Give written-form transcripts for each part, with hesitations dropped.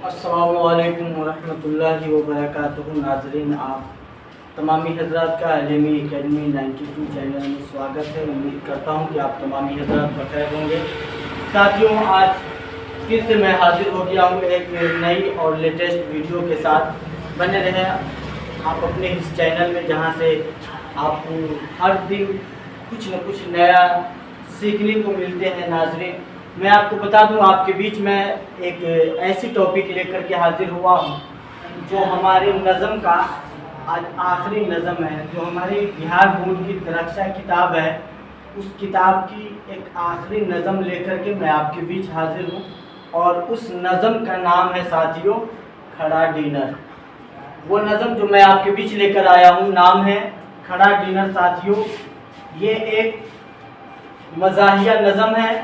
السلام علیکم ورحمۃ اللہ وبرکاتہ۔ ناظرین، آپ تمامی حضرات کا عالمی اکیڈمی 92 چینل میں سواگت ہے۔ امید کرتا ہوں کہ آپ تمامی حضرات بخیر ہوں گے۔ ساتھیوں، آج پھر سے میں حاضر ہو گیا ہوں ایک نئی اور لیٹسٹ ویڈیو کے ساتھ۔ بنے رہیں آپ اپنے اس چینل میں، جہاں سے آپ کو ہر دن کچھ نہ کچھ نیا سیکھنے کو ملتے ہیں۔ ناظرین، میں آپ کو بتا دوں، آپ کے بیچ میں ایک ایسی ٹاپک لے کر کے حاضر ہوا ہوں جو ہمارے نظم کا آج آخری نظم ہے، جو ہماری بہار بورڈ کی درخشاں کتاب ہے، اس کتاب کی ایک آخری نظم لے کر کے میں آپ کے بیچ حاضر ہوں، اور اس نظم کا نام ہے ساتھیوں کھڑا ڈنر۔ وہ نظم جو میں آپ کے بیچ لے کر آیا ہوں نام ہے کھڑا ڈنر۔ ساتھیوں، یہ ایک مزاحیہ نظم ہے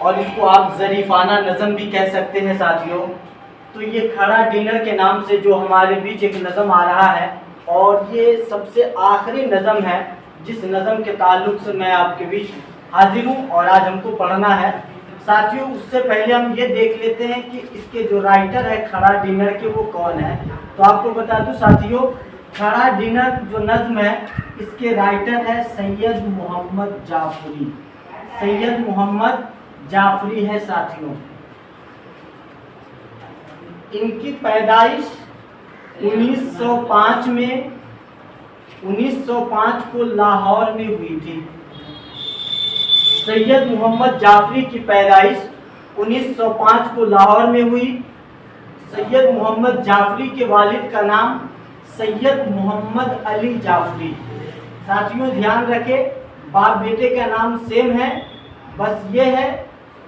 اور اس کو آپ ظریفانہ نظم بھی کہہ سکتے ہیں۔ ساتھیوں، تو یہ کھڑا ڈنر کے نام سے جو ہمارے بیچ ایک نظم آ رہا ہے، اور یہ سب سے آخری نظم ہے جس نظم کے تعلق سے میں آپ کے بیچ حاضر ہوں اور آج ہم کو پڑھنا ہے۔ ساتھیوں، اس سے پہلے ہم یہ دیکھ لیتے ہیں کہ اس کے جو رائٹر ہے کھڑا ڈنر کے، وہ کون ہے۔ تو آپ کو بتا دوں ساتھیوں، کھڑا ڈنر جو نظم ہے، اس کے رائٹر ہے سید محمد جعفری۔ سید محمد جعفری ہے ساتھیوں۔ ان کی پیدائش 1905 میں 1905 کو لاہور میں ہوئی تھی۔ سید محمد جعفری کی پیدائش 1905 کو لاہور میں ہوئی۔ سید محمد جعفری کے والد کا نام سید محمد علی جعفری۔ ساتھیوں، دھیان رکھیں، باپ بیٹے کا نام سیم ہے، بس یہ ہے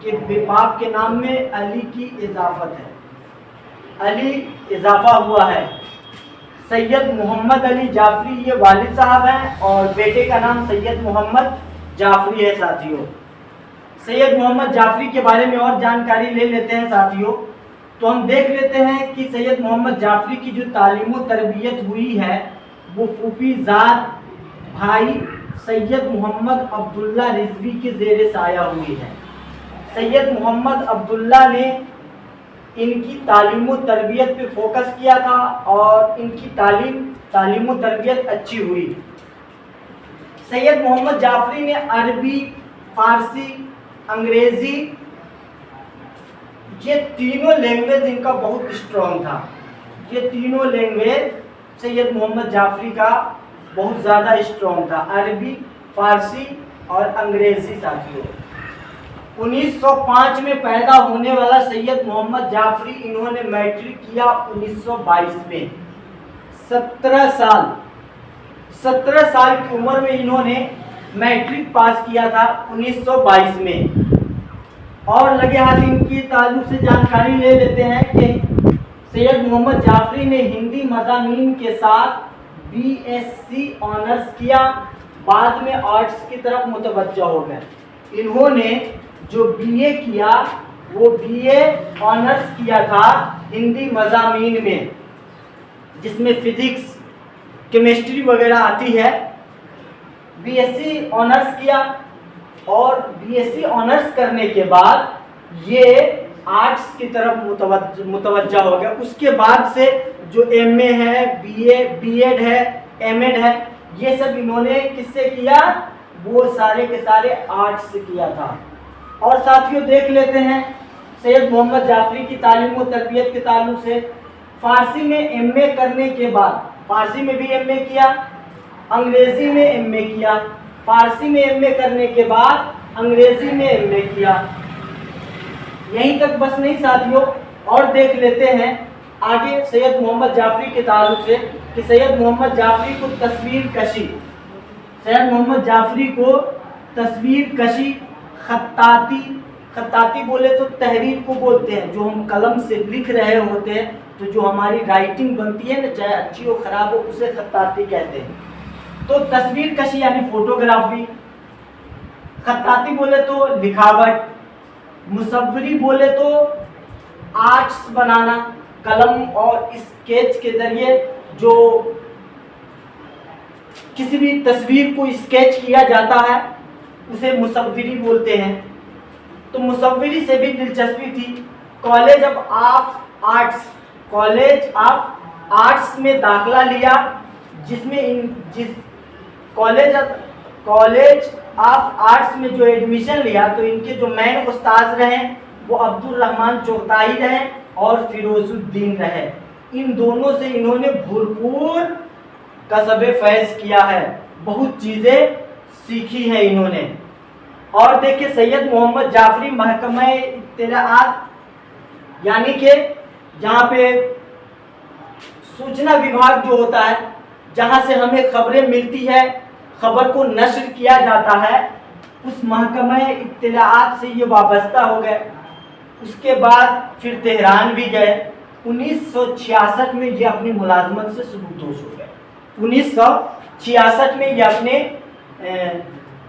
کہ باپ کے نام میں علی کی اضافت ہے، علی اضافہ ہوا ہے۔ سید محمد علی جعفری یہ والد صاحب ہیں، اور بیٹے کا نام سید محمد جعفری ہے۔ ساتھیوں، سید محمد جعفری کے بارے میں اور جانکاری لے لیتے ہیں۔ ساتھیوں، تو ہم دیکھ لیتے ہیں کہ سید محمد جعفری کی جو تعلیم و تربیت ہوئی ہے، وہ پھوپھی زاد بھائی سید محمد عبداللہ رضوی کے زیر سایہ ہوئی ہے۔ سید محمد عبداللہ نے ان کی تعلیم و تربیت پہ فوکس کیا تھا، اور ان کی تعلیم و تربیت اچھی ہوئی۔ سید محمد جعفری نے عربی، فارسی، انگریزی، یہ تینوں لینگویج ان کا بہت اسٹرانگ تھا۔ یہ تینوں لینگویج سید محمد جعفری کا بہت زیادہ اسٹرانگ تھا، عربی، فارسی اور انگریزی۔ ساتھیوں، 1905 میں پیدا ہونے والا سید محمد جعفری، انہوں نے میٹرک کیا 1922 میں۔ 17 سال کی عمر میں انہوں نے میٹرک پاس کیا تھا 1922 میں۔ اور لگے ہاتھ ان کی تعلق سے جانکاری لے لیتے ہیں کہ سید محمد جعفری نے ہندی مضامین کے ساتھ BSc آنرس کیا، بعد میں آرٹس کی طرف متوجہ ہو گئے۔ انہوں نے جو BA کیا، وہ BA آنرس کیا تھا ہندی مضامین میں، جس میں فزکس، کیمسٹری وغیرہ آتی ہے۔ BSc آنرس کیا، اور BSc آنرس کرنے کے بعد یہ آرٹس کی طرف متوجہ ہو گیا۔ اس کے بعد سے جو MA ہے، B.Ed ہے، M.Ed ہے، یہ سب انہوں نے کس سے کیا؟ وہ سارے کے سارے آرٹس سے کیا تھا۔ اور ساتھیوں، دیکھ لیتے ہیں سید محمد جعفری کی تعلیم و تربیت کے تعلق سے۔ فارسی میں MA کرنے کے بعد، فارسی میں بھی MA کیا، انگریزی میں MA کیا، فارسی میں MA کرنے کے بعد انگریزی میں MA کیا۔ یہیں تک بس نہیں ساتھیوں، اور دیکھ لیتے ہیں آگے سید محمد جعفری کے تعلق سے کہ سید محمد جعفری کو تصویر کشی، خطاطی بولے تو تحریر کو بولتے ہیں، جو ہم قلم سے لکھ رہے ہوتے ہیں، تو جو ہماری رائٹنگ بنتی ہے نا، چاہے اچھی ہو خراب ہو، اسے خطاطی کہتے ہیں۔ تو تصویر کشی یعنی فوٹوگرافی، خطاطی بولے تو لکھاوٹ، مصوری بولے تو آرٹس بنانا، قلم اور اسکیچ کے ذریعے جو کسی بھی تصویر کو اسکیچ کیا جاتا ہے، اسے مصوری بولتے ہیں۔ تو مصوری سے بھی دلچسپی تھی، कॉलेज ऑफ आर्ट्स में दाखिला लिया, जिसमें जिस कॉलेज ऑफ आर्ट्स में जो एडमिशन लिया तो इनके जो मेन उस्ताद रहे वो अब्दुल रहमान चोगताई रहे और फिरोजुद्दीन रहे। इन दोनों से इन्होंने भरपूर कसबे फैज़ किया है, बहुत चीज़ें सीखी है इन्होंने। और देखिए सैयद मोहम्मद जाफरी महकमा इत्तलाआत यानी कि जहाँ पे सूचना विभाग जो होता है, जहाँ से हमें खबरें मिलती है, खबर को नश्र किया जाता है, उस महकमा इत्तलाआत से ये वाबस्ता हो गए। उसके बाद फिर तेहरान भी गए। 1966 में ये अपनी मुलाजमत से सुबुकदोश हो गए। 1966 में ये अपने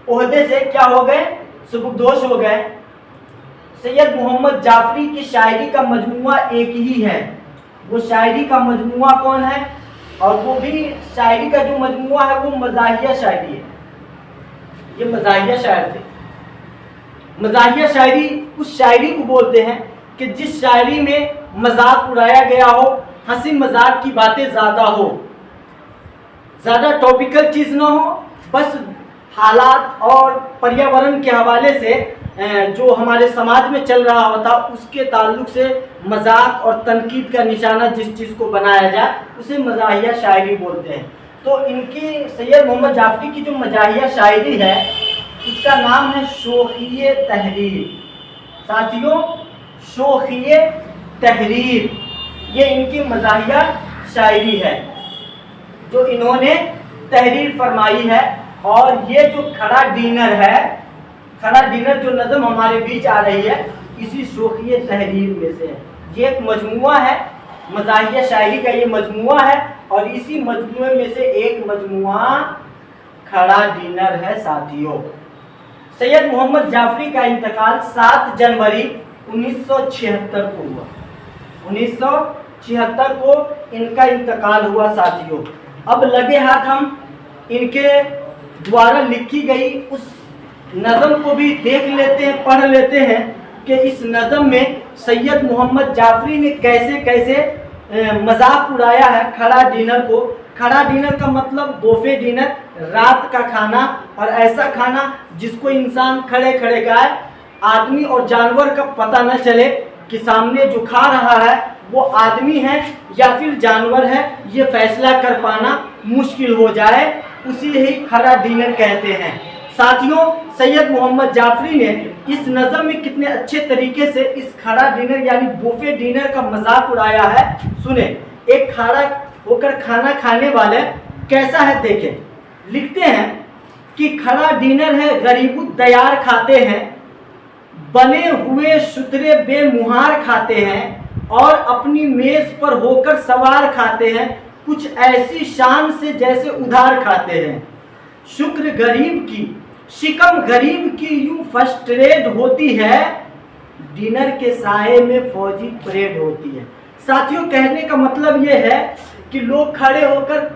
ओहदे से क्या हो गए, सुबुकदोश हो गए। सैयद मोहम्मद जाफरी की शायरी का मजमुआ एक ही है, वो शायरी का मजमुआ कौन है, और वो भी शायरी का जो मजमुआ है वो मज़ाहिया शायरी है। ये मज़ाहिया शायर थे। मज़ाहिया शायरी उस शायरी को बोलते हैं कि जिस शायरी में मजाक उड़ाया गया हो, हंसी मजाक की बातें ज़्यादा हो, ज़्यादा टॉपिकल चीज़ ना हो, बस हालात और पर्यावरण के हवाले से जो हमारे समाज में चल रहा होता उसके ताल्लुक से मजाक और तनकीद का निशाना जिस चीज़ को बनाया जाए उसे मज़ाहिया शायरी बोलते हैं। तो इनकी सैयद मोहम्मद जाफरी की जो मज़ाहिया शायरी है उसका नाम है शोखिए तहरीर। साथियों, शोखिए तहरीर ये इनकी मज़ाहिया शायरी है जो इन्होंने तहरीर फरमाई है। और ये जो खड़ा डिनर है, खड़ा डिनर जो नज़म हमारे बीच आ रही है, इसी शोखिए तहरीर में से है। ये एक मजमुआ है, मज़ाहिया शायरी का ये मजमुआ है, और इसी मजमुए में से एक मजमुआ खड़ा डिनर है। साथियों, सैयद मोहम्मद जाफरी का इंतकाल 7 जनवरी 1976 को हुआ। 1976 को इनका इंतकाल हुआ। साथियों, अब लगे हाथ हम इनके द्वारा लिखी गई उस नज़म को भी देख लेते हैं, पढ़ लेते हैं कि इस नज़म में सैयद मोहम्मद जाफरी ने कैसे कैसे मजाक उड़ाया है खड़ा डिनर को। खड़ा डिनर का मतलब बोफे डिनर, रात का खाना, और ऐसा खाना जिसको इंसान खड़े खड़े खाए, आदमी और जानवर का पता न चले कि सामने जो खा रहा है वो आदमी है या फिर जानवर है, ये फैसला कर पाना मुश्किल हो जाए, उसी ही खड़ा डिनर कहते हैं। साथियों, सैयद मोहम्मद जाफरी ने इस नज़म में कितने अच्छे तरीके से इस खड़ा डिनर यानी बुफे डिनर का मजाक उड़ाया है। सुने, एक खड़ा होकर खाना खाने वाले कैसा है देखें। लिखते हैं कि खड़ा डिनर है गरीबु दयार खाते हैं, बने हुए शुतरे बेमुहार खाते हैं, और अपनी मेज पर होकर सवार खाते हैं, कुछ ऐसी शान से जैसे उधार खाते हैं। शुक्र गरीब की, शिकम गरीब की यूं फर्स्ट रेड होती है, डिनर के साये में फौजी परेड होती है। साथियों, कहने का मतलब ये है कि लोग खड़े होकर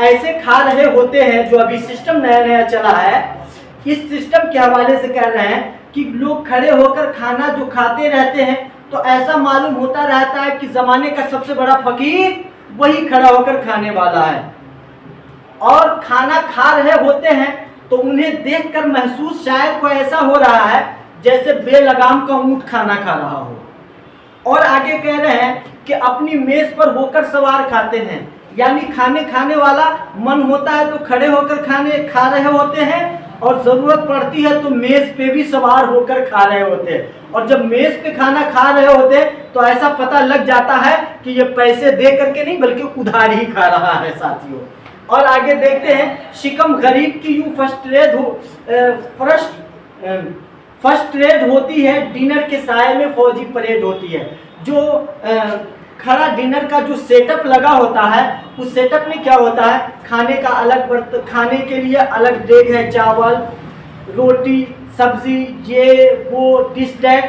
ऐसे खा रहे होते हैं, जो अभी सिस्टम नया नया चला है, इस सिस्टम के हवाले से कह रहे हैं कि लोग खड़े होकर खाना जो खाते रहते हैं तो ऐसा मालूम होता रहता है कि ज़माने का सबसे बड़ा फकीर वही खड़ा होकर खाने वाला है। और खाना खा रहे होते हैं तो उन्हें देखकर महसूस शायद को ऐसा हो रहा है जैसे बेलगाम का ऊँट खाना खा रहा हो। और आगे कह रहे हैं कि अपनी मेज पर होकर सवार खाते हैं, यानी खाने वाला मन होता है तो खड़े होकर खाने खा रहे होते हैं, और ज़रूरत पड़ती है तो मेज़ पे भी सवार होकर खा रहे होते हैं। और जब मेज़ पे खाना खा रहे होते हैं तो ऐसा पता लग जाता है कि ये पैसे दे करके नहीं बल्कि उधार ही खा रहा है। साथियों, और आगे देखते हैं, शिकम गरीब की यूँ फर्स्ट रेड होती है, डिनर के साये में फौजी परेड होती है। जो खड़ा डिनर का जो सेटअप लगा होता है, उस सेटअप में क्या होता है, खाने का अलग बर्तन, खाने के लिए अलग डेग है, चावल, रोटी, सब्जी, ये वो डिश टैग।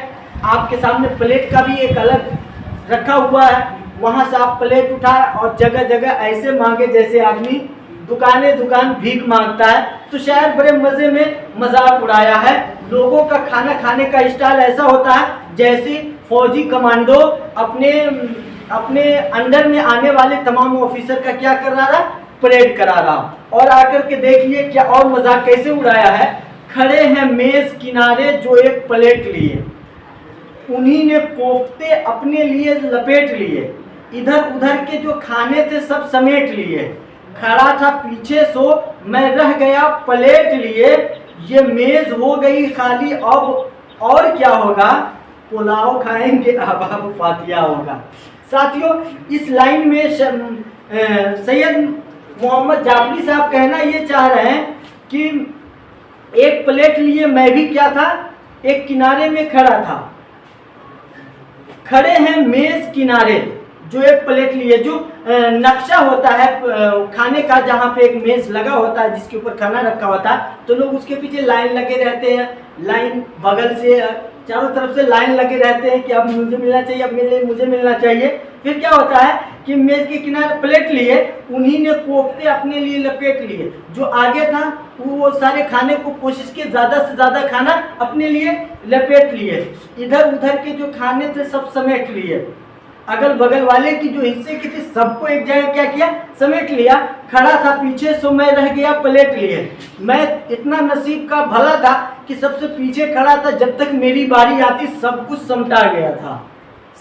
आपके सामने प्लेट का भी एक अलग रखा हुआ है, वहाँ से आप प्लेट उठाए और जगह जगह ऐसे मांगे जैसे आदमी दुकान भीख मांगता है। तो शायद बड़े मज़े में मजाक उड़ाया है। लोगों का खाना खाने का स्टाइल ऐसा होता है जैसे फौजी कमांडो अपने अंडर में आने वाले तमाम ऑफिसर का क्या कर रहा था, परेड करा रहा। और आकर के देखिए क्या और मजाक कैसे उड़ाया है। खड़े हैं मेज किनारे जो एक प्लेट लिए, उन्हीं ने कोफ्ते अपने लिए लपेट लिए, इधर उधर के जो खाने थे सब समेट लिए, खड़ा था पीछे सो मैं रह गया प्लेट लिए, ये मेज हो गई खाली अब और क्या होगा, पुलाव खाएंगे अब फातिया होगा। साथियों इस लाइन में सैयद मोहम्मद जाफरी साहब कहना ये चाह रहे हैं कि एक प्लेट लिए मैं भी क्या था, एक किनारे में खड़ा था। खड़े हैं मेज किनारे जो एक प्लेट लिए, जो नक्शा होता है खाने का, जहाँ पे एक मेज लगा होता है जिसके ऊपर खाना रखा होता है, तो लोग उसके पीछे लाइन लगे रहते हैं, लाइन बगल से चारों तरफ से लाइन लगे रहते हैं कि अब मुझे मिलना चाहिए, अब मुझे मिलना चाहिए। फिर क्या होता है कि मेज के किनारे प्लेट लिए, उन्हीं ने कोफ्ते अपने लिए लपेट लिए, जो आगे था वो सारे खाने को कोशिश किए ज़्यादा से ज़्यादा खाना अपने लिए लपेट लिए, इधर उधर के जो खाने थे सब समेट लिए, अगल बगल वाले की जो हिस्से की थी सबको एक जगह क्या किया, समेट लिया। खड़ा था पीछे सो मैं रह गया प्लेट लिए, मैं इतना नसीब का भला था कि सबसे पीछे खड़ा था, जब तक मेरी बारी आती सब कुछ समटा गया था,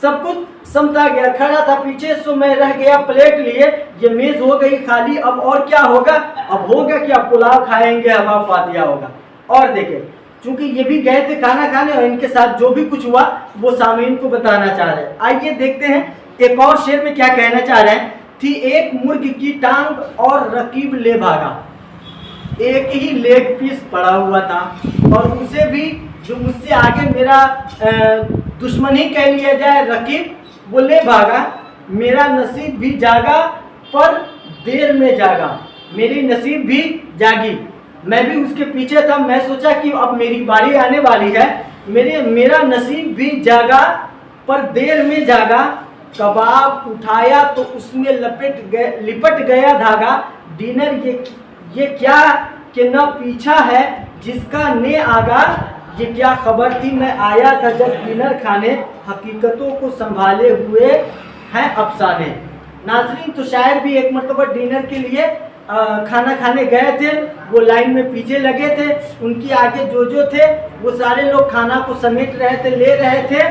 सब कुछ समटा गया। खड़ा था पीछे सो मैं रह गया प्लेट लिए, ये मेज हो गई खाली अब और क्या होगा, अब होगा क्या, पुलाव खाएंगे हवा फातिया होगा। और देखें चूंकि ये भी गए थे खाना खाने और इनके साथ जो भी कुछ हुआ वो सामीन को बताना चाह रहे हैं। आइए देखते हैं एक और शेर में क्या कहना चाह रहे हैं। थी एक मुर्ग की टांग और रकीब ले भागा, एक ही लेग पीस पड़ा हुआ था और उसे भी जो मुझसे आगे मेरा दुश्मन ही कह लिया जाए रकीब, वो ले भागा। मेरा नसीब भी जागा पर देर में जागा, मेरी नसीब भी जागी, मैं भी उसके पीछे था। मैं सोचा कि अब मेरी बारी आने वाली है, मेरा नसीब भी जागा पर देर में जागा। कबाब उठाया तो उसमें लिपट गया धागा, डिनर ये क्या कि न पीछा है जिसका ने आगा, ये क्या खबर थी मैं आया था जब डिनर खाने, हकीकतों को संभाले हुए हैं अफसाने। नाज़रीन तो शायर भी एक मरतबा डिनर के लिए खाना खाने गए थे, वो लाइन में पीछे लगे थे, उनकी आगे जो थे वो सारे लोग खाना को समेट रहे थे, ले रहे थे,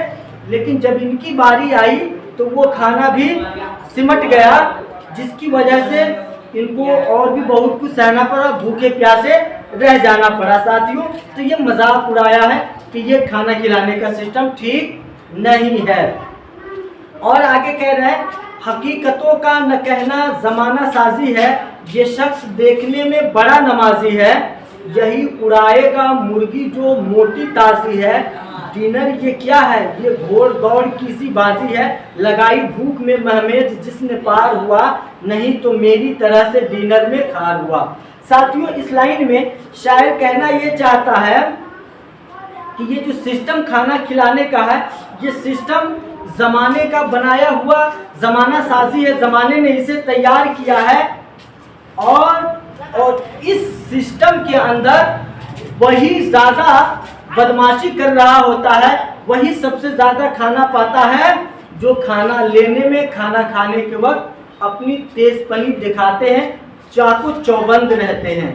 लेकिन जब इनकी बारी आई तो वो खाना भी सिमट गया, जिसकी वजह से इनको और भी बहुत कुछ सहना पड़ा, भूखे प्यासे रह जाना पड़ा। साथियों तो ये मजाक उड़ाया है कि ये खाना खिलाने का सिस्टम ठीक नहीं है। और आगे कह रहे हैं हकीकतों का न कहना ज़माना साजी है, ये शख्स देखने में बड़ा नमाजी है, यही उड़ाएगा मुर्गी जो मोटी ताज़ी है। डिनर ये क्या है, ये घोड़ दौड़ की सी बाजी है, लगाई भूख में महमेज जिसने पार हुआ, नहीं तो मेरी तरह से डिनर में खार हुआ। साथियों इस लाइन में शायर कहना ये चाहता है कि ये जो सिस्टम खाना खिलाने का है, ये सिस्टम ज़माने का बनाया हुआ ज़माना साजी है, ज़माने ने इसे तैयार किया है और इस सिस्टम के अंदर वही ज़्यादा बदमाशी कर रहा होता है, वही सबसे ज़्यादा खाना पाता है जो खाना लेने में, खाना खाने के वक्त अपनी तेज़पनी दिखाते हैं, चाकू चौबंद रहते हैं।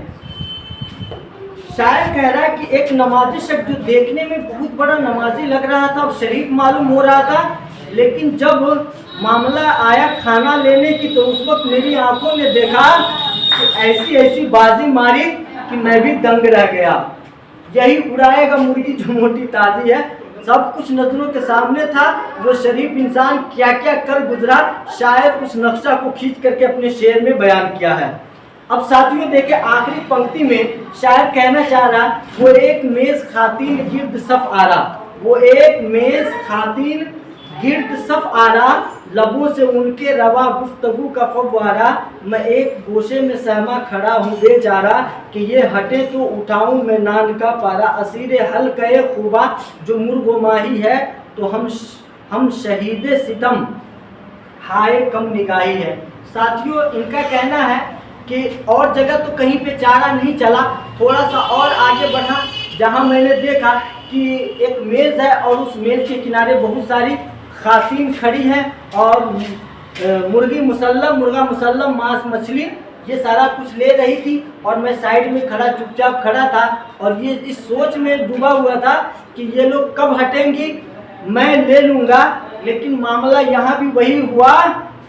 शायर कह रहा है कि एक नमाजी शख्स जो देखने में बहुत बड़ा नमाजी लग रहा था और शरीफ मालूम हो रहा था, लेकिन जब मामला आया खाना लेने की तो उस वक्त मेरी आंखों ने देखा कि ऐसी ऐसी बाजी मारी कि मैं भी दंग रह गया। यही उड़ाएगा मुर्गी जो मोटी ताजी है, सब कुछ नजरों के सामने था, वो शरीफ इंसान क्या क्या कर गुजरा, शायद उस नक्शा को खींच करके अपने शेर में बयान किया है। अब साथियों देखे आखिरी पंक्ति में शायर कहना चाह रहा, वो एक मेज खातिन गिर्द सफ आ रहा, वो एक मेज खातिन गिर्द सफ आ रहा, लबों से उनके रवा गुफ्तगू का फव्वारा, मैं एक गोशे में सहमा खड़ा हूँ बेचारा, कि ये हटे तो उठाऊं मैं नान का पारा, असीर हल कहे खूबा जो मुर्गो माही है, तो हम शहीद सितम हाय कम निगाही है। साथियों इनका कहना है कि और जगह तो कहीं पे चारा नहीं चला, थोड़ा सा और आगे बढ़ा, जहाँ मैंने देखा कि एक मेज़ है और उस मेज़ के किनारे बहुत सारी खातिन खड़ी हैं और मुर्गा मुसल्लम, मांस मछली ये सारा कुछ ले रही थी और मैं साइड में खड़ा चुपचाप खड़ा था और ये इस सोच में डूबा हुआ था कि ये लोग कब हटेंगी, मैं ले लूँगा। लेकिन मामला यहाँ भी वही हुआ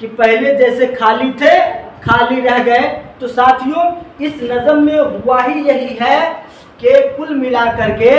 कि पहले जैसे खाली थे खाली रह गए। तो साथियों, इस नज़म में हुआ ही यही है कि कुल मिला करके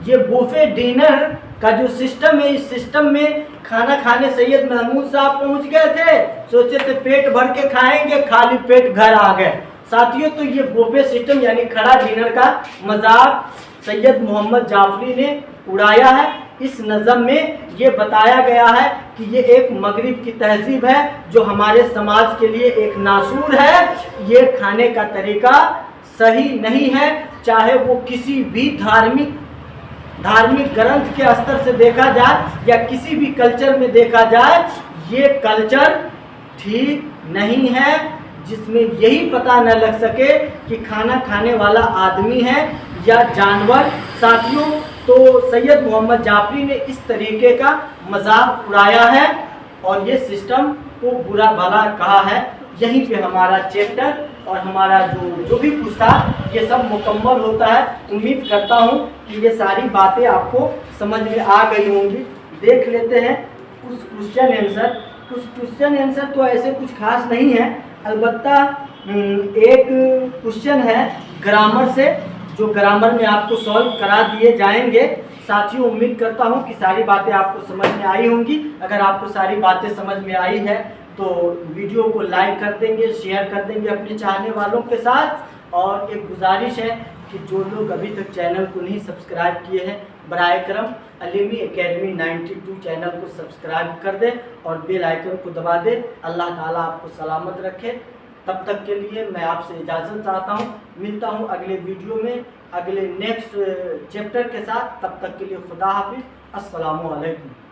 ये बुफे डिनर का जो सिस्टम है, इस सिस्टम में खाना खाने सैयद महमूद साहब पहुंच गए थे, सोचे थे पेट भर के खाएंगे, खाली पेट घर आ गए। साथियों, तो ये बुफे सिस्टम यानी खड़ा डिनर का मजाक सैयद मोहम्मद जाफरी ने उड़ाया है। इस नज़म में ये बताया गया है कि ये एक मगरिब की तहजीब है जो हमारे समाज के लिए एक नासूर है। ये खाने का तरीका सही नहीं है, चाहे वो किसी भी धार्मिक ग्रंथ के स्तर से देखा जाए या किसी भी कल्चर में देखा जाए, ये कल्चर ठीक नहीं है जिसमें यही पता न लग सके कि खाना खाने वाला आदमी है या जानवर। साथियों, तो सैयद मोहम्मद जाफरी ने इस तरीके का मजाक उड़ाया है और ये सिस्टम को बुरा भला कहा है। यहीं पे हमारा चैप्टर और हमारा जो भी कुछ था ये सब मुकम्मल होता है। उम्मीद करता हूँ कि ये सारी बातें आपको समझ में आ गई होंगी। देख लेते हैं कुछ क्वेश्चन आंसर। कुछ क्वेश्चन आंसर तो ऐसे कुछ खास नहीं है, अलबत्ता एक क्वेश्चन है ग्रामर से, जो ग्रामर में आपको सॉल्व करा दिए जाएंगे। साथियों, उम्मीद करता हूँ कि सारी बातें आपको समझ में आई होंगी। अगर आपको सारी बातें समझ में आई है तो वीडियो को लाइक कर देंगे, शेयर कर देंगे अपने चाहने वालों के साथ। और एक गुजारिश है कि जो लोग अभी तक चैनल को नहीं सब्सक्राइब किए हैं, बराए करम अलीमी एकेडमी 92 चैनल को सब्सक्राइब कर दें और बेल आइकन को दबा दें। अल्लाह ताला आपको सलामत रखे। तब तक के लिए मैं आपसे इजाज़त चाहता हूँ। मिलता हूँ अगले वीडियो में अगले नेक्स्ट चैप्टर के साथ। तब तक के लिए खुदा हाफिज़। अस्सलामु अलैकुम।